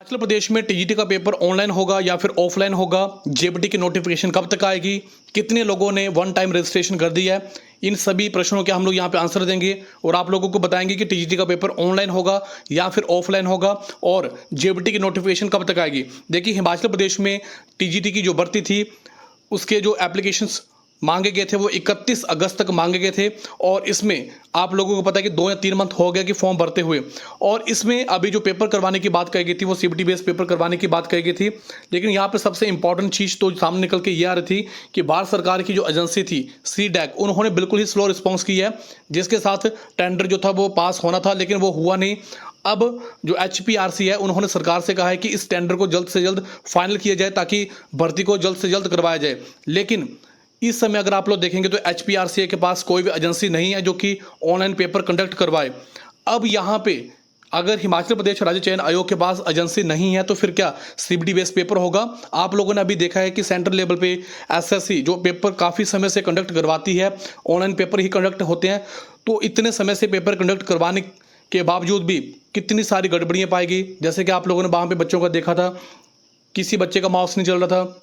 हिमाचल प्रदेश में टीजीटी का paper online होगा या फिर ऑफलाइन होगा, जेबीटी की नोटिफिकेशन कब तक आएगी, कितने लोगों ने वन टाइम रजिस्ट्रेशन कर दिया है, इन सभी प्रश्नों के हम लोग यहाँ पे आंसर देंगे और आप लोगों को बताएंगे कि टीजीटी का पेपर ऑनलाइन होगा या फिर ऑफलाइन होगा और जेबीटी की नोटिफिकेशन कब तक आएगी। देखिए, हिमाचल प्रदेश में टीजीटी की जो भर्ती थी उसके जो एप्लीकेशंस मांगे गए थे वो 31 अगस्त तक मांगे गए थे और इसमें आप लोगों को पता है कि 2 या 3 मंथ हो गया कि फॉर्म भरते हुए। और इसमें अभी जो पेपर करवाने की बात कही गई थी वो सीबीटी बेस्ड पेपर करवाने की बात कही गई थी, लेकिन यहाँ पर सबसे इंपॉर्टेंट चीज़ तो सामने निकल के ये आ रही थी कि भारत सरकार की जो एजेंसी थी सीडैक, उन्होंने बिल्कुल ही स्लो रिस्पॉन्स की है, जिसके साथ टेंडर जो था वो पास होना था लेकिन वो हुआ नहीं। अब जो HPRC है उन्होंने सरकार से कहा है कि इस टेंडर को जल्द से जल्द फाइनल किया जाए ताकि भर्ती को जल्द से जल्द करवाया जाए। लेकिन इस समय अगर आप लोग देखेंगे तो HPRC के पास कोई भी एजेंसी नहीं है जो कि ऑनलाइन पेपर कंडक्ट करवाए। अब यहाँ पे अगर हिमाचल प्रदेश राज्य चयन आयोग के पास एजेंसी नहीं है तो फिर क्या सीबीटी बेस्ड पेपर होगा। आप लोगों ने अभी देखा है कि सेंट्रल लेवल पे SSC जो पेपर काफ़ी समय से कंडक्ट करवाती है, ऑनलाइन पेपर ही कंडक्ट होते हैं, तो इतने समय से पेपर कंडक्ट करवाने के बावजूद भी कितनी सारी गड़बड़ियाँ पाएगी। जैसे कि आप लोगों ने वहाँ पे बच्चों का देखा था, किसी बच्चे का माउस नहीं चल रहा था,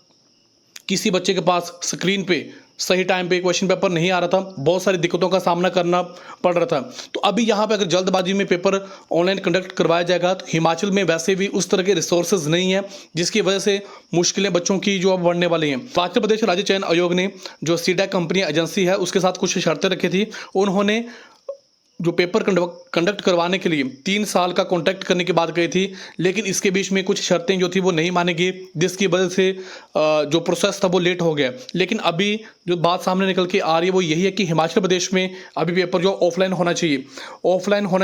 किसी बच्चे के पास स्क्रीन पे सही टाइम पे क्वेश्चन पेपर नहीं आ रहा था, बहुत सारी दिक्कतों का सामना करना पड़ रहा था। तो अभी यहाँ पे अगर जल्दबाजी में पेपर ऑनलाइन कंडक्ट करवाया जाएगा तो हिमाचल में वैसे भी उस तरह के रिसोर्सेज नहीं है, जिसकी वजह से मुश्किलें बच्चों की जो अब बढ़ने वाली हैं। हिमाचल प्रदेश राज्य चयन आयोग ने जो सीडैक कंपनी एजेंसी है उसके साथ कुछ शर्तें रखी थी। उन्होंने जो पेपर कंडक्ट करवाने के लिए 3 साल का कॉन्ट्रैक्ट करने की बात कही थी, लेकिन इसके बीच में कुछ शर्तें जो थी वो नहीं मानी गई, जिसकी वजह से जो प्रोसेस था वो लेट हो गया। लेकिन अभी जो बात सामने निकल के आ रही है वो यही है कि हिमाचल प्रदेश में अभी पेपर जो ऑफलाइन होना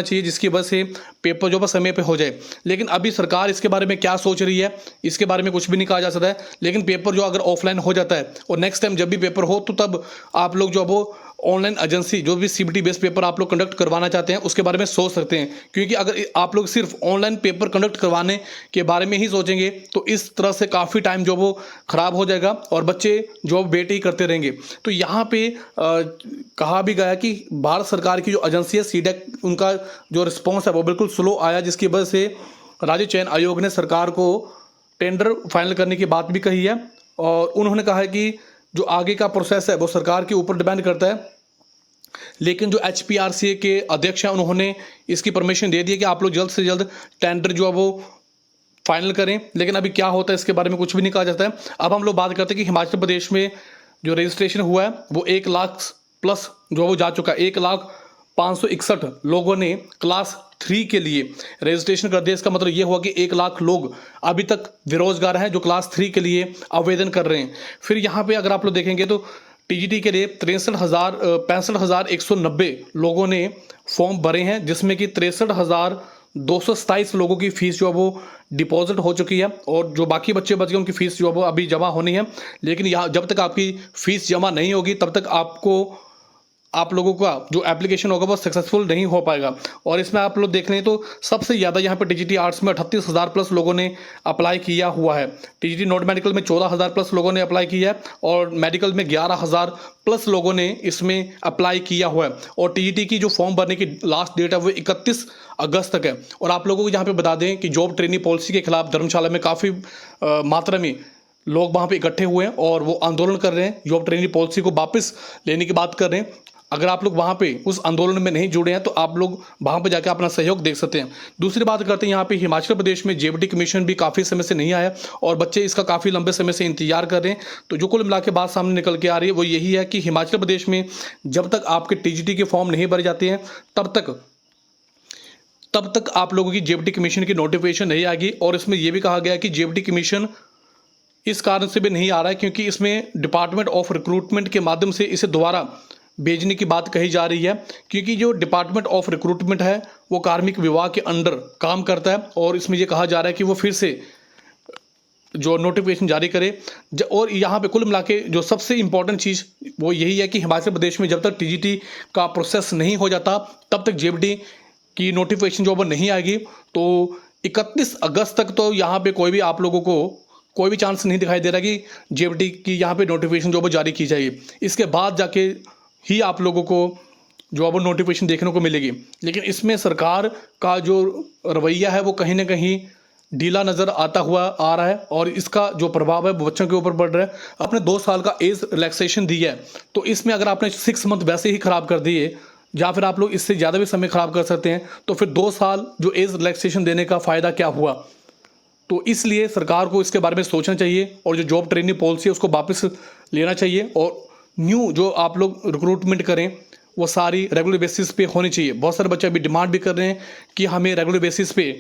चाहिए, जिसकी वजह से पेपर जो समय पे हो जाए। लेकिन अभी सरकार इसके बारे में क्या सोच रही है, इसके बारे में कुछ भी नहीं कहा जा सकता है। लेकिन पेपर जो अगर ऑफलाइन हो जाता है और नेक्स्ट टाइम जब भी पेपर हो तो तब आप लोग जो वो ऑनलाइन एजेंसी जो भी सीबीटी बेस्ड पेपर आप लोग कंडक्ट करवाना चाहते हैं उसके बारे में सोच सकते हैं। क्योंकि अगर आप लोग सिर्फ ऑनलाइन पेपर कंडक्ट करवाने के बारे में ही सोचेंगे तो इस तरह से काफ़ी टाइम जो वो ख़राब हो जाएगा और बच्चे जो वेट ही करते रहेंगे। तो यहाँ पे कहा भी गया कि भारत सरकार की जो एजेंसी है सीडैक, उनका जो रिस्पॉन्स है वो बिल्कुल स्लो आया, जिसकी वजह से राज्य चयन आयोग ने सरकार को टेंडर फाइनल करने की बात भी कही है। और उन्होंने कहा है कि जो आगे का प्रोसेस है वो सरकार के ऊपर डिपेंड करता है। लेकिन जो HPRC के अध्यक्ष हैं उन्होंने इसकी परमिशन दे दी है कि आप लोग जल्द से जल्द टेंडर जो है वो फाइनल करें। लेकिन अभी क्या होता है इसके बारे में कुछ भी नहीं कहा जाता है। अब हम लोग बात करते हैं कि हिमाचल प्रदेश में जो रजिस्ट्रेशन हुआ है वो 1 लाख प्लस जो वो जा चुका है। 1,561 लोगों ने क्लास 3 के लिए रजिस्ट्रेशन कर दिया। इसका मतलब ये हुआ कि 1 लाख लोग अभी तक बेरोजगार हैं जो क्लास 3 के लिए आवेदन कर रहे हैं। फिर यहाँ पे अगर आप लोग देखेंगे तो टीजीटी के लिए 65,190 लोगों ने फॉर्म भरे हैं, जिसमें कि 63,227 लोगों की फीस जो है वो डिपॉजिट हो चुकी है और जो बाकी बच्चे बच गए उनकी फीस जो है वो अभी जमा होनी है। लेकिन यहाँ जब तक आपकी फीस जमा नहीं होगी तब तक आप लोगों का जो एप्लीकेशन होगा वो सक्सेसफुल नहीं हो पाएगा। और इसमें आप लोग देख लें तो सबसे ज़्यादा यहाँ पे टीजीटी आर्ट्स में 38,000 प्लस लोगों ने अप्लाई किया हुआ है। टीजीटी नॉन मेडिकल में 14,000 प्लस लोगों ने अप्लाई किया है और मेडिकल में 11,000 प्लस लोगों ने इसमें अप्लाई किया हुआ है। और टीजीटी की जो फॉर्म भरने की लास्ट डेट है वो 31 अगस्त तक है। और आप लोगों को यहाँ पर बता दें कि जॉब ट्रेनिंग पॉलिसी के खिलाफ धर्मशाला में काफ़ी मात्रा में लोग वहाँ पे इकट्ठे हुए हैं और वो आंदोलन कर रहे हैं, जॉब ट्रेनिंग पॉलिसी को वापस लेने की बात कर रहे हैं। अगर आप लोग वहाँ पे उस आंदोलन में नहीं जुड़े हैं तो आप लोग वहाँ पे जाकर अपना सहयोग देख सकते हैं। दूसरी बात करते हैं यहाँ पे हिमाचल प्रदेश में जेबीटी कमीशन भी काफ़ी समय से नहीं आया और बच्चे इसका काफ़ी लंबे समय से इंतजार कर रहे हैं। तो जो कुल मिला के बात सामने निकल के आ रही है वो यही है कि हिमाचल प्रदेश में जब तक आपके टीजीटी के फॉर्म नहीं भरे जाते हैं तब तक आप लोगों की जेबीटी कमीशन की नोटिफिकेशन नहीं आएगी। और इसमें यह भी कहा गया है कि जेबीटी कमीशन इस कारण से भी नहीं आ रहा है क्योंकि इसमें डिपार्टमेंट ऑफ रिक्रूटमेंट के माध्यम से इसे दोबारा भेजने की बात कही जा रही है। क्योंकि जो डिपार्टमेंट ऑफ रिक्रूटमेंट है वो कार्मिक विभाग के अंडर काम करता है और इसमें यह कहा जा रहा है कि वो फिर से जो नोटिफिकेशन जारी करे। और यहाँ पे कुल मिला के जो सबसे इंपॉर्टेंट चीज़ वो यही है कि हिमाचल प्रदेश में जब तक टीजीटी का प्रोसेस नहीं हो जाता तब तक जेबीटी की नोटिफिकेशन जो वो नहीं आएगी। तो 31 अगस्त तक तो यहाँ पे कोई भी आप लोगों को कोई भी चांस नहीं दिखाई दे रहा कि जेबीटी की यहाँ पे नोटिफिकेशन जो वो जारी की जाएगी। इसके बाद जाके ही आप लोगों को जो अब नोटिफिकेशन देखने को मिलेगी। लेकिन इसमें सरकार का जो रवैया है वो कहीं ना कहीं ढीला नज़र आता हुआ आ रहा है और इसका जो प्रभाव है वो बच्चों के ऊपर पड़ रहा है। आपने 2 साल का एज रिलैक्सेशन दी है, तो इसमें अगर आपने 6 मंथ वैसे ही ख़राब कर दिए या फिर आप लोग इससे ज़्यादा भी समय ख़राब कर सकते हैं, तो फिर 2 साल जो एज रिलैक्सेशन देने का फ़ायदा क्या हुआ। तो इसलिए सरकार को इसके बारे में सोचना चाहिए और जो जॉब ट्रेनिंग पॉलिसी है उसको वापस लेना चाहिए और न्यू जो आप लोग रिक्रूटमेंट करें वो सारी रेगुलर बेसिस पे होनी चाहिए। बहुत सारे बच्चे अभी डिमांड भी कर रहे हैं कि हमें रेगुलर बेसिस पे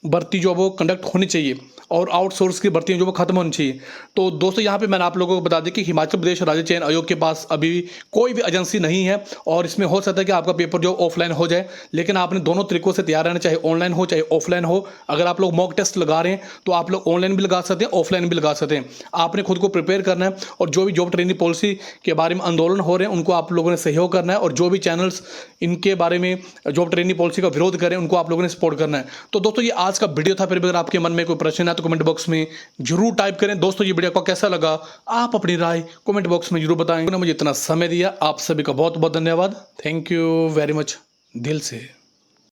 भर्ती जो वो कंडक्ट होनी चाहिए और आउटसोर्स की भर्तियां जो वो खत्म होनी चाहिए। तो दोस्तों यहाँ पे मैंने आप लोगों को बता दें कि हिमाचल प्रदेश राज्य चयन आयोग के पास अभी कोई भी एजेंसी नहीं है और इसमें हो सकता है कि आपका पेपर जो ऑफलाइन हो जाए, लेकिन आपने दोनों तरीकों से तैयार रहना, चाहे ऑनलाइन हो चाहे ऑफलाइन हो। अगर आप लोग मॉक टेस्ट लगा रहे हैं तो आप लोग ऑनलाइन भी लगा सकते हैं, ऑफलाइन भी लगा सकते हैं। आपने खुद को प्रिपेयर करना है और जो भी जॉब ट्रेनिंग पॉलिसी के बारे में आंदोलन हो रहे हैं उनको आप लोगों ने सहयोग करना है और जो भी चैनल्स इनके बारे में जॉब ट्रेनिंग पॉलिसी का विरोध करें उनको आप लोगों ने सपोर्ट करना है। तो दोस्तों ये आज का वीडियो था। फिर भी अगर आपके मन में कोई प्रश्न है तो कमेंट बॉक्स में जरूर टाइप करें। दोस्तों ये वीडियो आपको कैसा लगा आप अपनी राय कमेंट बॉक्स में जरूर बताएंगे। मुझे इतना समय दिया, आप सभी का बहुत बहुत धन्यवाद। थैंक यू वेरी मच दिल से।